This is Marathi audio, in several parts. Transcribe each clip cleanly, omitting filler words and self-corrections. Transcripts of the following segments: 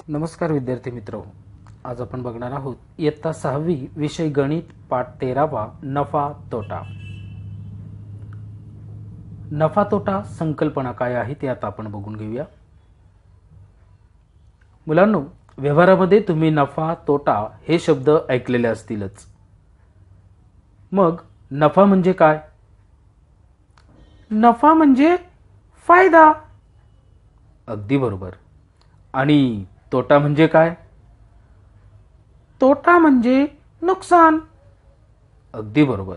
नमस्कार विद्यार्थी मित्र, आज आपण बघणार आहोत इयत्ता 6वी विषय गणित पाठ 13वा नफा तोटा. नफा तोटा संकल्पना काय आहे ते आता आपण बघून घेऊया. मुलांनो, व्यवहारामध्ये तुम्ही नफा तोटा हे शब्द ऐकलेले असतीलच. मग नफा म्हणजे काय? नफा म्हणजे फायदा. अगदी बरोबर. आणि तोटा म्हणजे काय? तोटा म्हणजे नुकसान. अगदी बरोबर.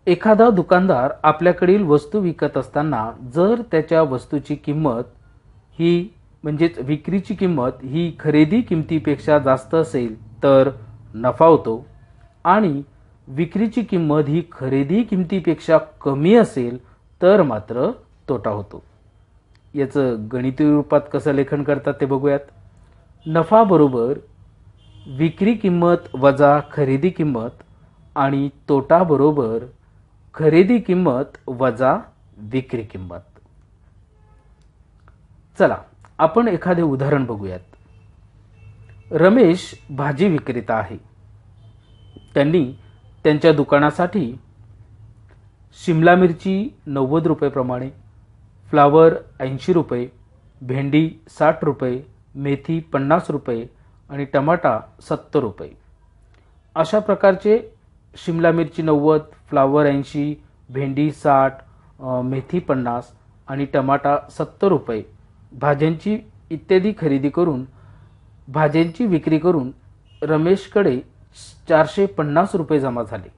एखादा दुकानदार आपल्याकडील वस्तू विकत असताना जर त्याच्या वस्तूची किंमत ही म्हणजेच विक्रीची किंमत ही खरेदी किमतीपेक्षा जास्त असेल तर नफा होतो, आणि विक्रीची किंमत ही खरेदी किमतीपेक्षा कमी असेल तर मात्र तोटा होतो. याचं गणिती रूपात कसं लेखन करतात ते बघूयात. नफा बरोबर विक्री किंमत वजा खरेदी किंमत आणि तोटा बरोबर खरेदी किंमत वजा विक्री किंमत. चला आपण एखादे उदाहरण बघूयात. रमेश भाजी विक्रेता आहे. त्यांनी त्यांच्या दुकानासाठी शिमला मिरची 90 रुपये प्रमाणे, फ्लावर 80 रुपये, भेंडी 60 रुपये, मेथी 50 रुपये आणि टमाटा 70 रुपये अशा प्रकारचे शिमला मिरची 90, फ्लावर 80, भेंडी 60, मेथी 50 आणि टमाटा 70 रुपये भाज्यांची इत्यादी खरेदी करून भाज्यांची विक्री करून रमेशकडे 450 रुपये जमा झाले.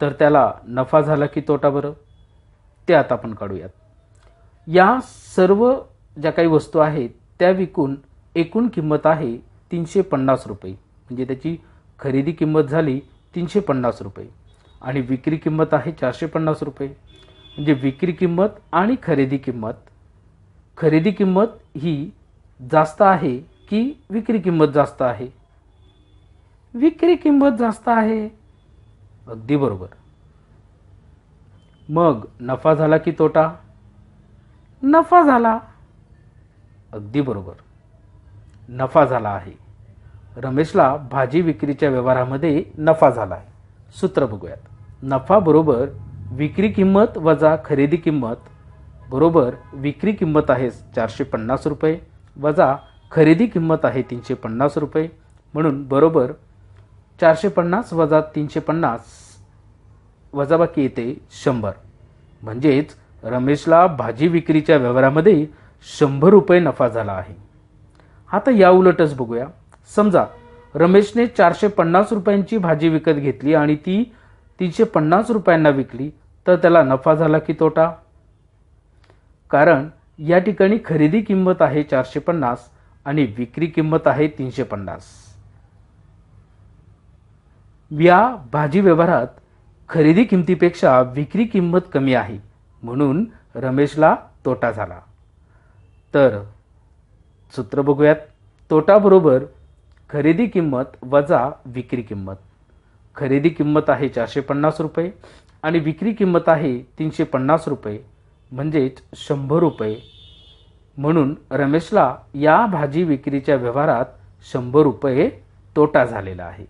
तर त्याला नफा झाला की तोटा बरं? ते आता आपण काढूयात. या सर्व ज्या काही वस्तू आहेत त्या विकून एकूण किंमत आहे 350 रुपये, म्हणजे त्याची खरेदी किंमत झाली 350 रुपये आणि विक्री किंमत आहे 450 रुपये. म्हणजे विक्री किंमत आणि खरेदी किंमत ही जास्त आहे की विक्री किंमत जास्त आहे? विक्री किंमत जास्त आहे. अगदी बरोबर. मग नफा झाला की तोटा? नफा झाला. अगदी बरोबर, नफा झाला आहे. रमेशला भाजी विक्रीच्या व्यवहारामध्ये नफा झाला आहे. सूत्र बघूयात. नफा बरोबर विक्री किंमत वजा खरेदी किंमत बरोबर विक्री किंमत आहे 450 रुपये वजा खरेदी किंमत आहे 350 रुपये, म्हणून बरोबर 450 वजा 350 वजाबाकी येते 100. म्हणजेच रमेशला भाजी विक्रीच्या व्यवहारामध्ये 100 रुपये नफा झाला आहे. आता या उलटच बघूया. समजा रमेशने 450 रुपयांची भाजी विकत घेतली आणि ती 350 रुपयांना विकली, तर त्याला नफा झाला की तोटा? कारण या ठिकाणी खरेदी किंमत आहे 450 आणि विक्री किंमत आहे 350. या भाजी व्यवहारात खरेदी किमतीपेक्षा विक्री किंमत कमी आहे, म्हणून रमेशला तोटा झाला. तर सूत्र बघूयात. तोटा बरोबर खरेदी किंमत वजा विक्री किंमत. खरेदी किंमत आहे 450 रुपये आणि विक्री किंमत आहे 350 रुपये, म्हणजेच 100 रुपये, म्हणून रमेशला या भाजी विक्रीच्या व्यवहारात 100 रुपये तोटा झालेला आहे.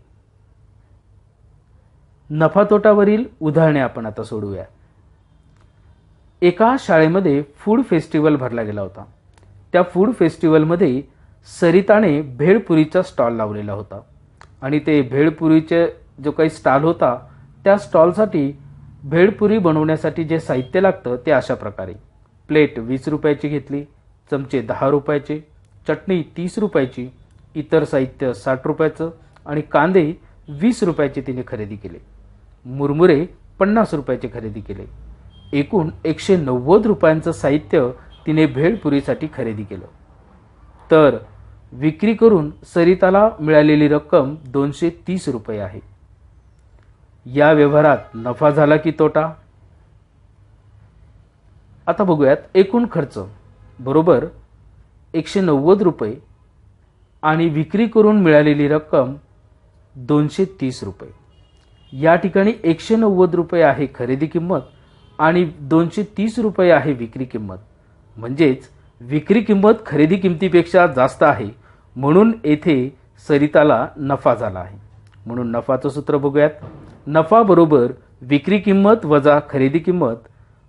नफा तोटावरील उदाहरणे आपण आता सोडूया. एका शाळेमध्ये फूड फेस्टिवल भरला गेला होता. त्या फूड फेस्टिवलमध्ये सरिताने भेळपुरीचा स्टॉल लावलेला होता आणि ते भेळपुरीचे जो काही स्टॉल होता त्या स्टॉलसाठी भेळपुरी बनवण्यासाठी जे साहित्य लागतं ते अशा प्रकारे: प्लेट 20 रुपयाची घेतली, चमचे 10 रुपयाचे, चटणी 30 रुपयाची, इतर साहित्य 60 रुपयाचं आणि कांदे 20 रुपयाचे तिने खरेदी केले. मुरमुरे 50 रुपयाचे खरेदी केले. एकूण 190 रुपयांचं साहित्य तिने भेळपुरीसाठी खरेदी केलं. तर विक्री करून सरिताला मिळालेली रक्कम 230 रुपये आहे. या व्यवहारात नफा झाला की तोटा? आता बघूयात. एकूण खर्च बरोबर 190 रुपये आणि विक्री करून मिळालेली रक्कम 230 रुपये. या ठिकाणी 190 रुपये आहे खरेदी किंमत आणि 230 रुपये आहे विक्री किंमत, म्हणजेच विक्री किंमत खरेदी किमतीपेक्षा जास्त आहे, म्हणून येथे सरिताला नफा झाला आहे. म्हणून नफाचं सूत्र बघूयात. नफा बरोबर विक्री किंमत वजा खरेदी किंमत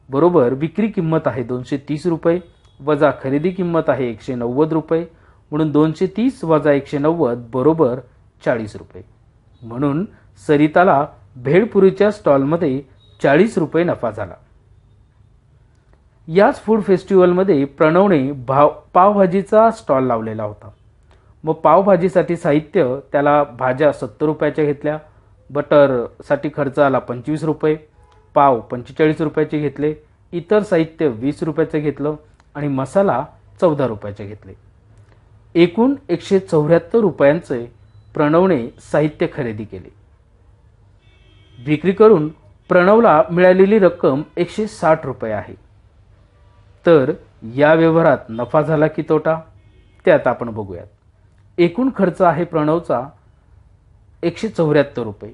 बरोबर विक्री किंमत आहे 230 रुपये वजा खरेदी किंमत आहे 190 रुपये, म्हणून 230 वजा 190 बरोबर 40 रुपये. म्हणून सरिताला भेळपुरीच्या स्टॉलमध्ये 40 रुपये नफा झाला. याच फूड फेस्टिवलमध्ये प्रणवने पावभाजीचा स्टॉल लावलेला होता. मग पावभाजीसाठी साहित्य त्याला भाज्या 70 रुपयाच्या घेतल्या, बटरसाठी खर्च आला 25 रुपये, पाव 45 रुपयाचे घेतले, इतर साहित्य 20 रुपयाचे घेतलं आणि मसाला 14 रुपयाचे घेतले. एकूण 174 रुपयांचे प्रणवने साहित्य खरेदी केले. विक्री करून प्रणवला मिळालेली रक्कम 160 रुपये आहे. तर या व्यवहारात नफा झाला की तोटा ते आता आपण बघूयात. एकूण खर्च आहे प्रणवचा 174 रुपये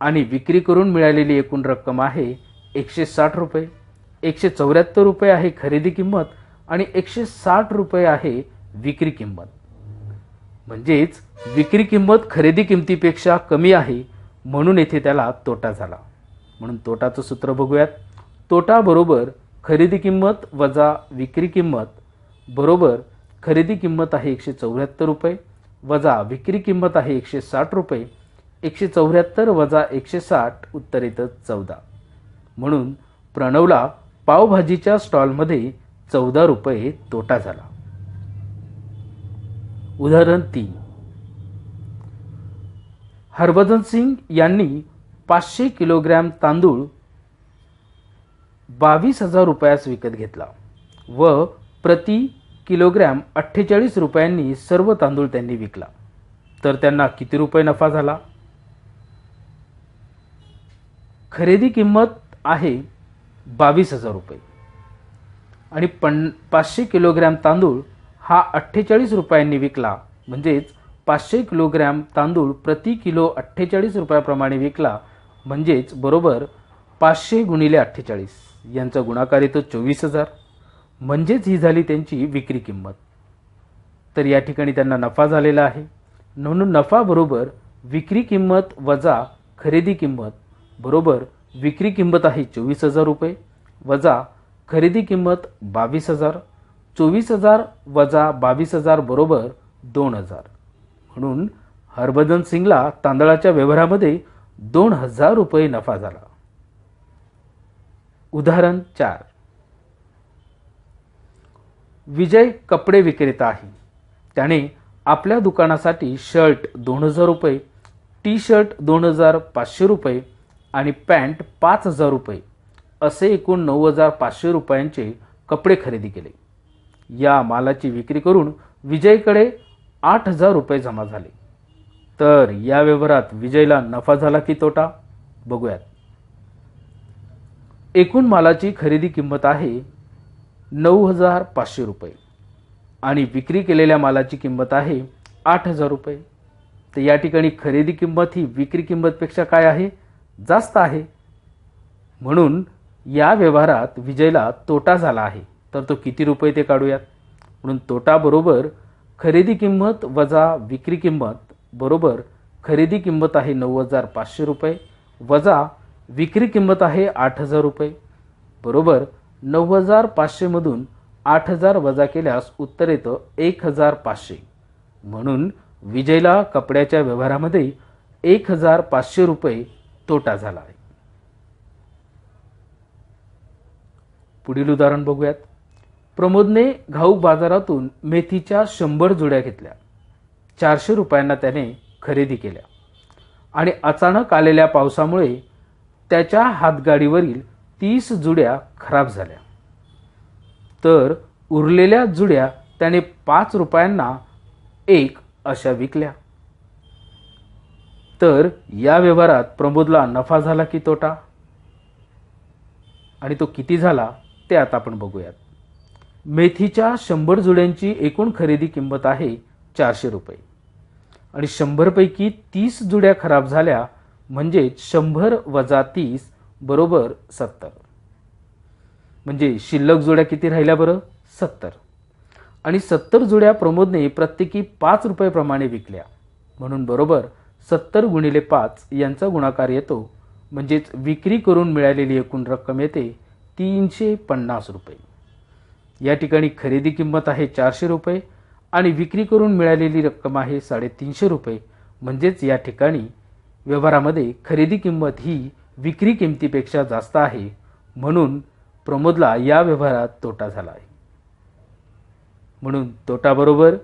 आणि विक्री करून मिळालेली एकूण रक्कम आहे 160 रुपये. 174 रुपये आहे खरेदी किंमत आणि 160 रुपये आहे विक्री किंमत. म्हणजेच विक्री किंमत खरेदी किमतीपेक्षा कमी आहे, म्हणून येथे त्याला तोटा झाला. म्हणून तोटाचं सूत्र बघूयात. तोटा बरोबर खरेदी किंमत वजा विक्री किंमत बरोबर खरेदी किंमत आहे 174 रुपये वजा विक्री किंमत आहे 160 रुपये. 174 वजा 160 उत्तर येतं 14. म्हणून प्रणवला पावभाजीच्या स्टॉलमध्ये 14 रुपये तोटा झाला. उदाहरण 3. हरभजन सिंग यांनी 500 किलोग्रॅम तांदूळ 22,000 रुपयास विकत घेतला व प्रति किलोग्रॅम 48 रुपयांनी सर्व तांदूळ त्यांनी विकला. तर त्यांना किती रुपये नफा झाला? खरेदी किंमत आहे 22,000 रुपये आणि 500 किलोग्रॅम तांदूळ हा 48 रुपयांनी विकला, म्हणजेच 500 किलोग्रॅम तांदूळ प्रति किलो 48 रुपयाप्रमाणे विकला, म्हणजेच बरोबर 500 गुणिले 48 यांचा गुणाकार येतो 24,000, म्हणजेच ही झाली त्यांची विक्री किंमत. तर या ठिकाणी त्यांना नफा झालेला आहे. म्हणून नफा बरोबर विक्री किंमत वजा खरेदी किंमत बरोबर विक्री किंमत आहे 24,000 रुपये वजा खरेदी किंमत 22,000. 24,000 वजा 22,000 बरोबर 2,000. म्हणून हरभजन सिंगला तांदळाच्या व्यवहारामध्ये 2,000 रुपये नफा झाला. उदाहरण 4. विजय कपडे विक्रेता आहे. त्याने आपल्या दुकानासाठी शर्ट 2,000 रुपये, टी शर्ट 2,500 रुपये आणि पॅन्ट 5,000 रुपये असे एकूण 9,500 रुपयांचे कपडे खरेदी केले. या मालाची विक्री करून विजयकडे 8,000 रुपये जमा झाले. तर या व्यवहारात विजयला नफा झाला की तोटा बघूयात. एकूण मालाची खरेदी किंमत आहे 9,500 रुपये आणि विक्री केलेल्या मालाची किंमत आहे 8,000 रुपये. तर या ठिकाणी खरेदी किंमत ही विक्री किंमतपेक्षा काय आहे? जास्त आहे. म्हणून या व्यवहारात विजयला तोटा झाला आहे. तर तो किती रुपये ते काढूयात. म्हणून तोटा बरोबर खरेदी किंमत वजा विक्री किंमत बरोबर खरेदी किंमत आहे 9,500 रुपये वजा विक्री किंमत आहे 8,000 रुपये बरोबर 9,500 मधून 8,000 वजा केल्यास उत्तर येतं 1,500. म्हणून विजयला कपड्याच्या व्यवहारामध्ये 1,500 रुपये तोटा झाला आहे. पुढील उदाहरण बघूयात. प्रमोदने घाऊक बाजारातून मेथीच्या 100 जुड्या घेतल्या. 400 रुपयांना त्याने खरेदी केल्या आणि अचानक आलेल्या पावसामुळे त्याच्या हातगाडीवरील 30 जुड्या खराब झाल्या. तर उरलेल्या जुड्या त्याने 5 रुपयांना एक अशा विकल्या. तर या व्यवहारात प्रमोदला नफा झाला की तोटा आणि तो किती झाला ते आता आपण बघूयात. मेथीच्या 100 जुड्यांची एकूण खरेदी किंमत आहे 400 रुपये आणि 100 पैकी 30 जुड्या खराब झाल्या, म्हणजे 100 वजा 30 बरोबर 70. म्हणजे शिल्लक जुड्या किती राहिल्या बरं? 70. आणि 70 जुड्या प्रमोदने प्रत्येकी 5 रुपये प्रमाणे विकल्या, म्हणून बरोबर 70 गुणिले 5 यांचा गुणाकार येतो, म्हणजेच विक्री करून मिळालेली एकूण रक्कम येते 350 रुपये. या ठिकाणी खरेदी किंमत आहे 400 रुपये आणि विक्री करून मिळालेली रक्कम आहे 350 रुपये. म्हणजेच या ठिकाणी व्यवहारामध्ये खरेदी किंमत ही विक्री किमतीपेक्षा जास्त आहे, म्हणून प्रमोदला या व्यवहारात तोटा झाला आहे. म्हणून तोटा बरोबर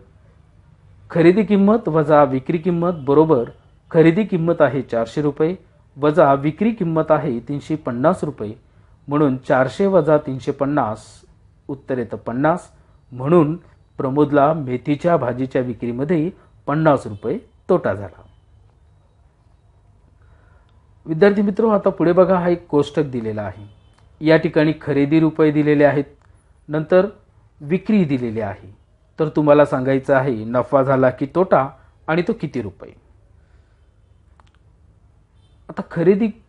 खरेदी किंमत वजा विक्री किंमत बरोबर खरेदी किंमत आहे 400 रुपये वजा विक्री किंमत आहे 350 रुपये, म्हणून 400 वजा 350 उत्तर येतं 50. म्हणून प्रमोदला मेथीच्या भाजीच्या विक्रीमध्ये 50 रुपये तोटा झाला. विद्यार्थी मित्र, आता पुढे बघा, हा एक कोष्टक दिलेला आहे. या ठिकाणी खरेदी रुपये दिलेले आहेत, नंतर विक्री दिलेली आहे. तर तुम्हाला सांगायचं आहे नफा झाला की तोटा आणि तो किती रुपये. आता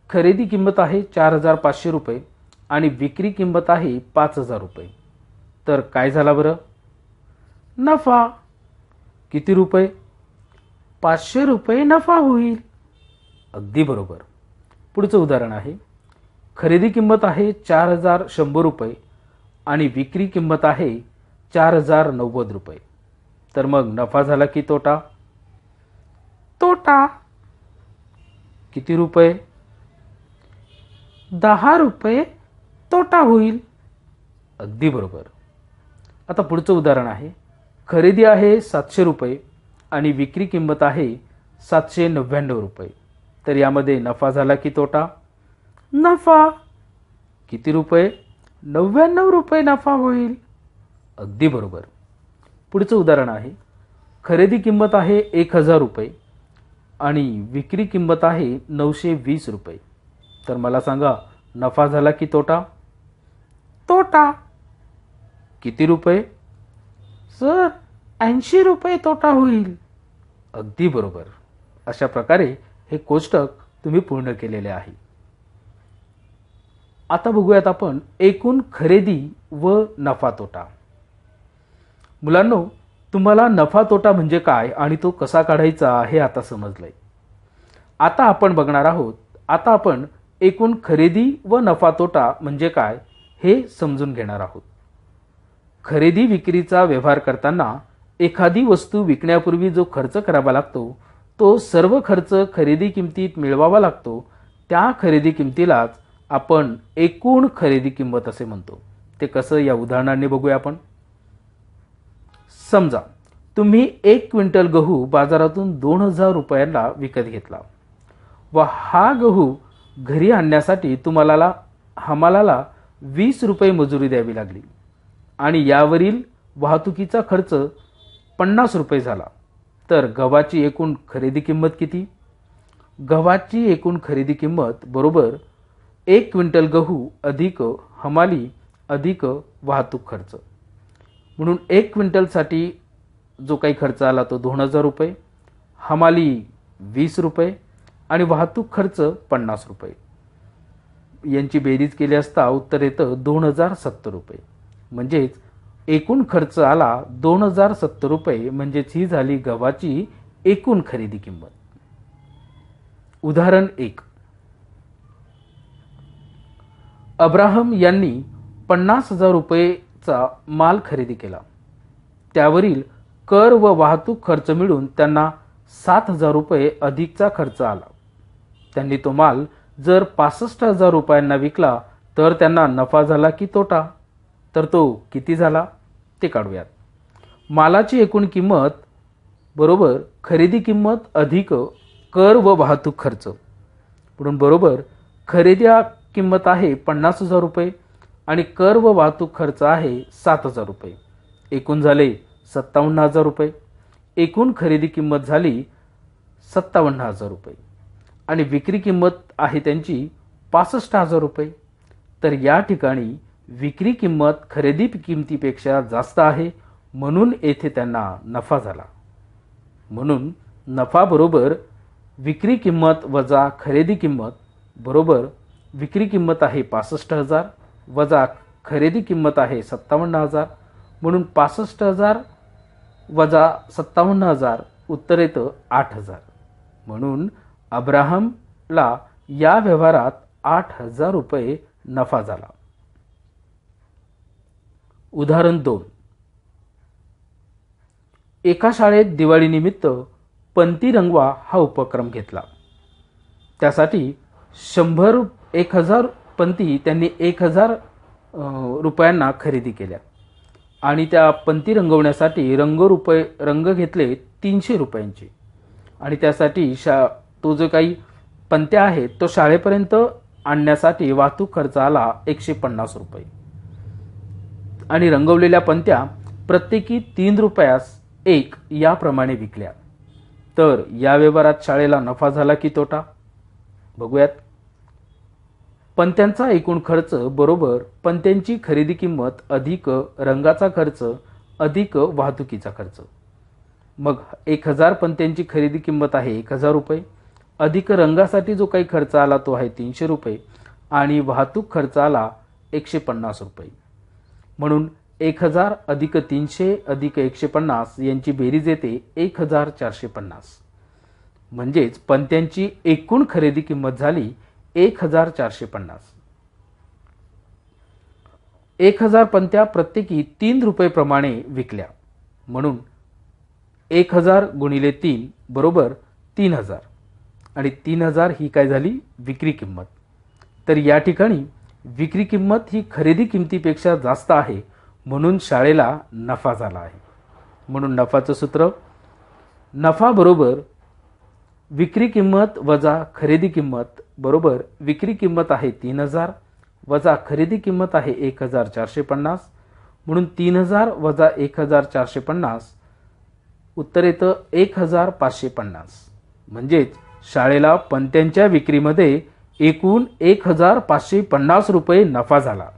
खरेदी किंमत आहे 4500 रुपये आणि विक्री किंमत आहे 5000 रुपये. तर काय झाला बरं? नफा. किती रुपये? 500 रुपये नफा होईल. अगदी बरोबर. पुढचं उदाहरण आहे, खरेदी किंमत आहे 4100 रुपये आणि विक्री किंमत आहे 4090 रुपये. तर मग नफा झाला की तोटा? तोटा. किती रुपये? 10 रुपये तोटा होईल. अगदी बरोबर. आता पुढचं उदाहरण आहे, खरेदी आहे 700 रुपये आणि विक्री किंमत आहे 799 रुपये. तर यामध्ये नफा झाला की तोटा? नफा. किती रुपये? 99 रुपये नफा होईल. अगदी बरोबर. पुढचं उदाहरण आहे, खरेदी किंमत आहे 1000 रुपये आणि विक्री किंमत आहे 920 रुपये. तर मला सांगा नफा झाला की तोटा? तोटा. किती रुपये? सर 80 रुपये तोटा होईल. अगदी बरोबर. अशा प्रकारे हे कोष्टक तुम्ही पूर्ण केलेले आहे. आता बघूयात आपण एकूण खरेदी व नफा तोटा. मुलांनो, तुम्हाला नफा तोटा म्हणजे काय आणि तो कसा काढायचा हे आता समजलंय. आता आपण बघणार आहोत, आता आपण एकूण खरेदी व नफा तोटा म्हणजे काय हे समजून घेणार आहोत. खरेदी विक्रीचा व्यवहार करताना एखादी वस्तू विकण्यापूर्वी जो खर्च करावा लागतो तो सर्व खर्च खरेदी किमतीत मिळवावा लागतो. त्या खरेदी किमतीलाच आपण एकूण खरेदी किंमत असे म्हणतो. ते कसं या उदाहरणाने बघूया आपण. समजा तुम्ही 1 क्विंटल गहू बाजारातून 2000 रुपयांना विकत घेतला व हा गहू घरी आणण्यासाठी तुम्हाला हमालाला 20 रुपये मजुरी द्यावी लागली आणि यावरील वाहतुकीचा खर्च 50 रुपये झाला. तर गव्हाची एकूण खरेदी किंमत किती? गव्हाची एकूण खरेदी किंमत बरोबर 1 क्विंटल गहू अधिक हमाली अधिक वाहतूक खर्च. म्हणून 1 क्विंटलसाठी जो काही खर्च आला तो 2000 रुपये, हमाली 20 रुपये आणि वाहतूक खर्च 50 रुपये. यांची बेरीज केली असता उत्तर येतं 2070 रुपये. म्हणजेच एकूण खर्च आला 2070 रुपये. म्हणजेच ही झाली गव्हाची एकूण खरेदी किंमत. उदाहरण 1, अब्राहम यांनी 50,000 रुपयेचा माल खरेदी केला. त्यावरील कर व वाहतूक खर्च मिळून त्यांना 7,000 रुपये अधिकचा खर्च आला. त्यांनी तो माल जर 65,000 रुपयांना विकला तर त्यांना नफा झाला की तोटा? तर तो किती झाला ते काढूयात. मालाची एकूण किंमत बरोबर खरेदी किंमत अधिक कर व वाहतूक खर्च. म्हणून बरोबर खरेदी किंमत आहे 50,000 रुपये आणि कर व वाहतूक खर्च आहे 7,000 रुपये. एकूण झाले 57,000 रुपये. एकूण खरेदी किंमत झाली 57,000 रुपये आणि विक्री किंमत आहे त्यांची 65,000 रुपये. तर या ठिकाणी विक्री किंमत खरेदी किमतीपेक्षा जास्त आहे, म्हणून येथे त्यांना नफा झाला. म्हणून नफा बरोबर विक्री किंमत वजा खरेदी किंमत बरोबर विक्री किंमत आहे 65,000 वजा खरेदी किंमत आहे 57,000 म्हणून 65,000 वजा 57,000 उत्तर येतं 8,000. म्हणून अब्राहमला या व्यवहारात 8,000 रुपये नफा झाला. उदाहरण 2. एका शाळेत दिवाळीनिमित्त पंती रंगवा हा उपक्रम घेतला. त्यासाठी 1,000 पंती त्यांनी 1,000 रुपयांना खरेदी केल्या आणि त्या पंती रंगवण्यासाठी रंग घेतले 300 रुपयांचे आणि त्यासाठी तो जो काही पंत्या आहेत तो शाळेपर्यंत आणण्यासाठी वाहतूक खर्च आला 150 रुपये आणि रंगवलेल्या पंत्या प्रत्येकी 3 रुपयास एक याप्रमाणे विकल्या. तर या व्यवहारात शाळेला नफा झाला की तोटा बघूयात. पंत्यांचा एकूण खर्च बरोबर पंत्यांची खरेदी किंमत अधिक रंगाचा खर्च अधिक वाहतुकीचा खर्च. मग 1,000 पंत्यांची खरेदी किंमत आहे 1,000 रुपये अधिक रंगासाठी जो काही खर्च आला तो आहे 300 रुपये आणि वाहतूक खर्च आला 150 रुपये. म्हणून 1,000 अधिक 300 अधिक 150 यांची बेरीज येते 1,450. म्हणजेच पंत्यांची एकूण खरेदी किंमत झाली 1,450. 1,000 पंत्या प्रत्येकी 3 रुपये प्रमाणे विकल्या. म्हणून 1,000 गुणिले 3 बरोबर 3,000 आणि 3,000 ही काय झाली विक्री किंमत. तर या ठिकाणी विक्री किंमत ही खरेदी किमतीपेक्षा जास्त आहे म्हणून शाळेला नफा झाला आहे. म्हणून नफाचं सूत्र नफा बरोबर विक्री किंमत वजा खरेदी किंमत बरोबर विक्री किंमत आहे 3,000 वजा खरेदी किंमत आहे 1,450 म्हणून 3,000 वजा 1,450 उत्तर येतं 1,550. म्हणजेच शाळेला पंत्यांच्या विक्रीमध्ये एकूण 1,550 रुपये नफा झाला.